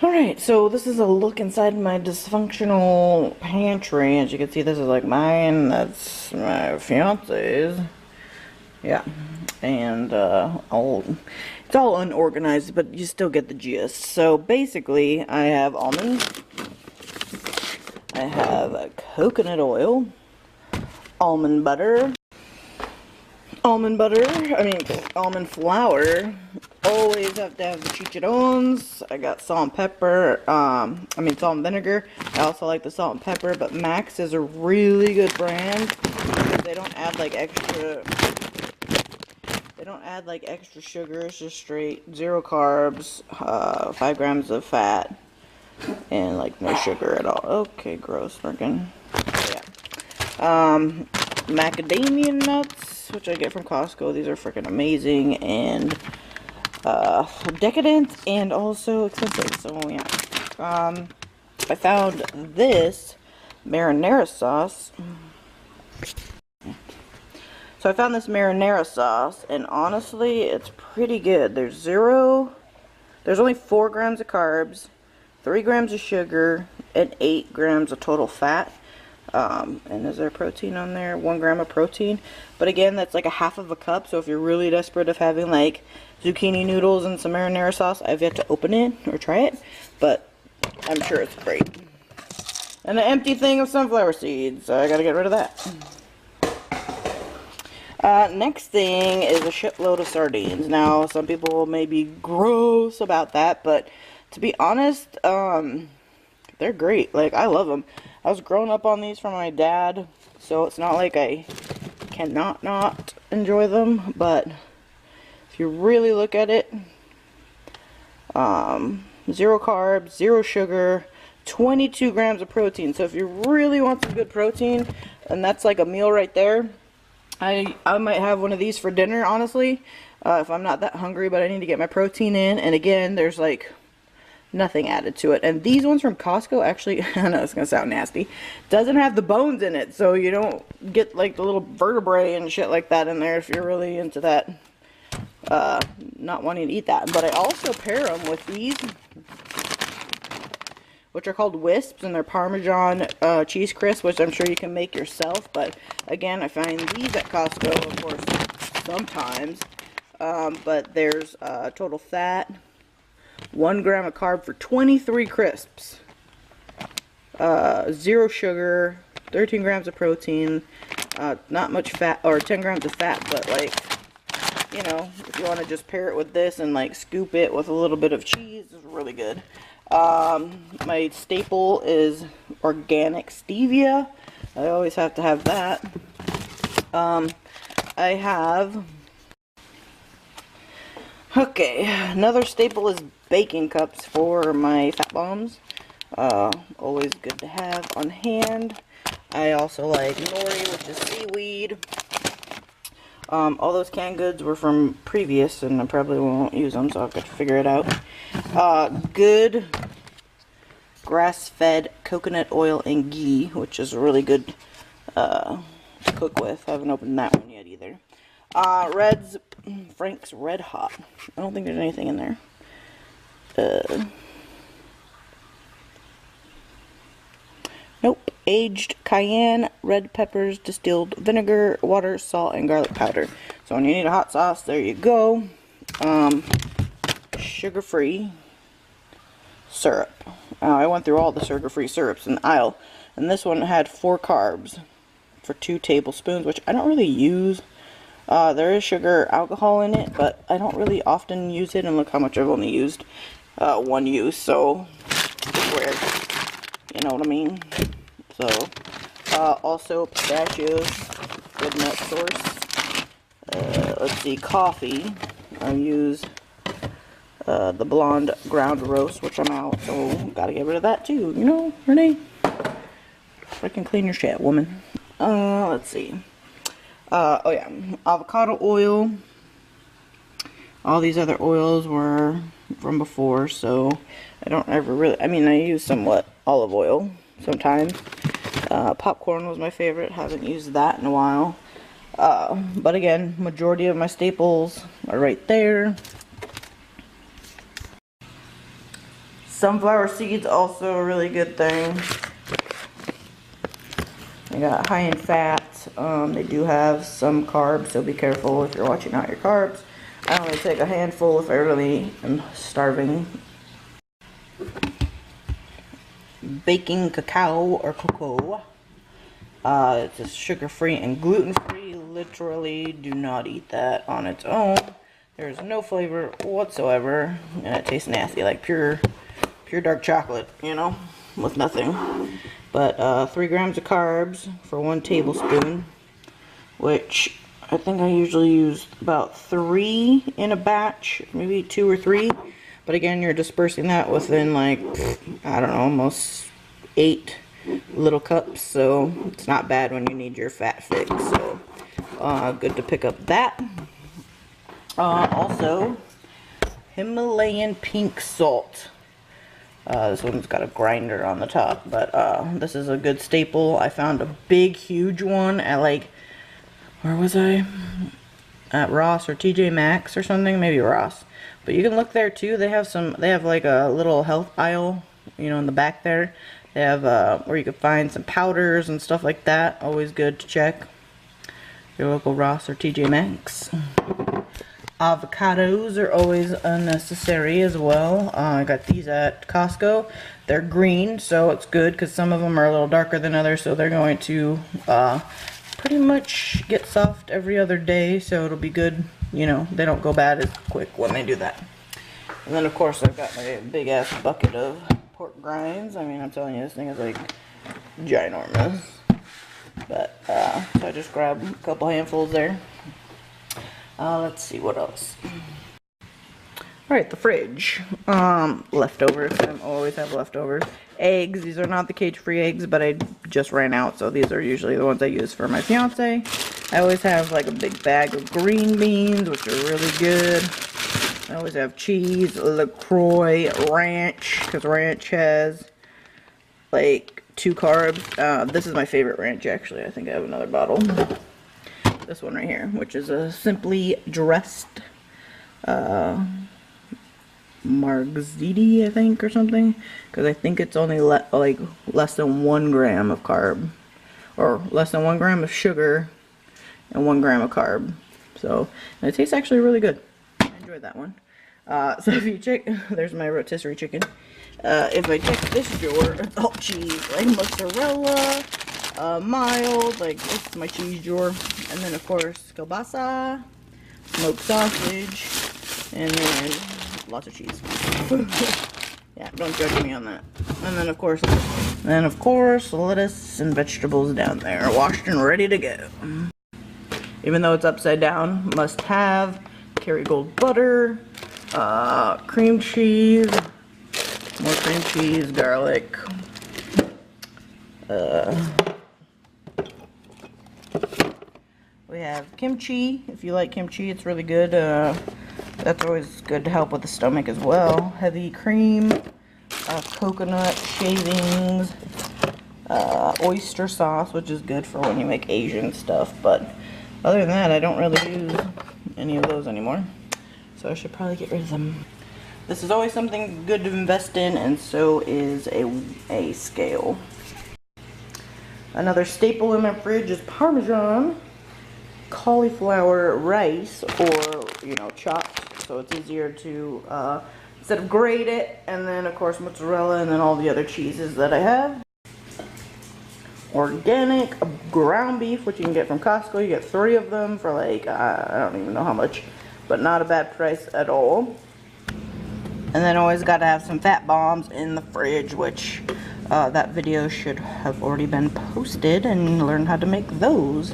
Alright, so this is a look inside my dysfunctional pantry. As you can see, this is like mine, that's my fiance's. Yeah, and it's all unorganized, but you still get the gist. So basically, I have almonds, I have coconut oil, almond butter, almond flour. Always have to have the chicharrones. I got salt and pepper, salt and vinegar. I also like the salt and pepper, but Max is a really good brand because they don't add like extra sugar. It's just straight 0 carbs, 5 grams of fat, and like no sugar at all. Okay, gross freaking. Yeah. Macadamia nuts, which I get from Costco. These are freaking amazing and decadent and also expensive. So yeah. I found this marinara sauce. So I found this marinara sauce, and honestly, it's pretty good. There's only 4 grams of carbs, 3 grams of sugar, and 8 grams of total fat. And is there protein on there? 1 gram of protein. But again, that's like a half of a cup. So if you're really desperate of having like zucchini noodles and some marinara sauce, I've yet to open it or try it, but I'm sure it's great. And an empty thing of sunflower seeds. So I gotta get rid of that. Next thing is a shitload of sardines. Now, some people may be gross about that, but to be honest, they're great. Like, I love them. I was growing up on these from my dad, so it's not like I cannot not enjoy them, but if you really look at it, 0 carbs, 0 sugar, 22 grams of protein. So if you really want some good protein, and that's like a meal right there, I might have one of these for dinner, honestly, if I'm not that hungry, but I need to get my protein in. And again, there's like nothing added to it. And these ones from Costco, actually, I know it's gonna sound nasty, doesn't have the bones in it, so you don't get like the little vertebrae and shit like that in there if you're really into that, not wanting to eat that. But I also pair them with these, which are called Wisps, and they're Parmesan cheese crisps, which I'm sure you can make yourself. But again, I find these at Costco, of course, sometimes. But there's total fat, 1 gram of carb for 23 crisps, 0 sugar, 13 grams of protein, not much fat, or 10 grams of fat, but like, you know, if you want to just pair it with this and like scoop it with a little bit of cheese, it's really good. My staple is organic stevia. I always have to have that. I have, okay, another staple is baking cups for my fat bombs. Always good to have on hand. I also like nori, which is seaweed. All those canned goods were from previous, and I probably won't use them, so I'll have to figure it out. Good grass-fed coconut oil and ghee, which is really good to cook with. I haven't opened that one yet either. Frank's Red Hot. I don't think there's anything in there. Nope. Aged cayenne, red peppers, distilled vinegar, water, salt, and garlic powder. So when you need a hot sauce, there you go. Sugar-free syrup. I went through all the sugar-free syrups in the aisle, and this one had 4 carbs for 2 tablespoons, which I don't really use. There is sugar alcohol in it, but I don't really often use it, and look how much I've only used 1 use, so it's weird. You know what I mean? So, also pistachios, good nut source. Let's see, coffee. I use the blonde ground roast, which I'm out, so gotta get rid of that too. You know, Renee? Freaking clean your shit, woman. Let's see. Oh yeah, avocado oil. All these other oils were from before, so I don't ever really, I mean, I use somewhat olive oil sometimes. Popcorn was my favorite. Haven't used that in a while. But again, majority of my staples are right there. Sunflower seeds, also a really good thing. They got high in fat. They do have some carbs, so be careful if you're watching out your carbs. I only take a handful if I really am starving. Baking cacao or cocoa. It's just sugar-free and gluten-free. Literally do not eat that on its own. There's no flavor whatsoever, and it tastes nasty, like pure dark chocolate, you know, with nothing. But 3 grams of carbs for 1 tablespoon, which I think I usually use about 3 in a batch, maybe 2 or 3. But again, you're dispersing that within, like, I don't know, almost 8 little cups, so it's not bad when you need your fat fix. So good to pick up that. Also, Himalayan pink salt. This one's got a grinder on the top, but this is a good staple. I found a big, huge one at, like, where was I? At Ross or TJ Maxx or something, maybe Ross. But you can look there too. They have like a little health aisle, you know, in the back there. They have where you can find some powders and stuff like that. Always good to check your local Ross or TJ Maxx. Avocados are always unnecessary as well. I got these at Costco. They're green, so it's good because some of them are a little darker than others, so they're going to pretty much get soft every other day, so it'll be good. You know, they don't go bad as quick when they do that. And then, of course, I've got my big-ass bucket of pork grinds. I mean, I'm telling you, this thing is, like, ginormous. But, so I just grabbed a couple handfuls there. Let's see, what else? Alright, the fridge. Leftovers. I always have leftovers. Eggs. These are not the cage-free eggs, but I just ran out, so these are usually the ones I use for my fiance. I always have, like, a big bag of green beans, which are really good. I always have cheese, LaCroix, ranch, because ranch has, like, 2 carbs. This is my favorite ranch, actually. I think I have another bottle. This one right here, which is a Simply Dressed Margziti, I think, or something, because I think it's only like less than 1 gram of carb, or less than 1 gram of sugar and 1 gram of carb. So, and it tastes actually really good. I enjoyed that one. So if you check, there's my rotisserie chicken. If I check this drawer, it's all cheese, like mozzarella, mild, like this is my cheese drawer, and then of course kielbasa, smoked sausage, and then lots of cheese. Yeah, don't judge me on that. And then of course lettuce and vegetables down there, washed and ready to go. Even though it's upside down, must have Kerrygold butter, cream cheese, more cream cheese, garlic, we have kimchi. If you like kimchi, it's really good. That's always good to help with the stomach as well. Heavy cream, coconut shavings, oyster sauce, which is good for when you make Asian stuff. But other than that, I don't really use any of those anymore. So I should probably get rid of them. This is always something good to invest in, and so is a scale. Another staple in my fridge is Parmesan cauliflower rice, or, you know, chopped, so it's easier to, instead of grate it, and then of course mozzarella, and then all the other cheeses that I have. Organic ground beef, which you can get from Costco. You get 3 of them for like, I don't even know how much, but not a bad price at all. And then always got to have some fat bombs in the fridge, which that video should have already been posted, and learn how to make those.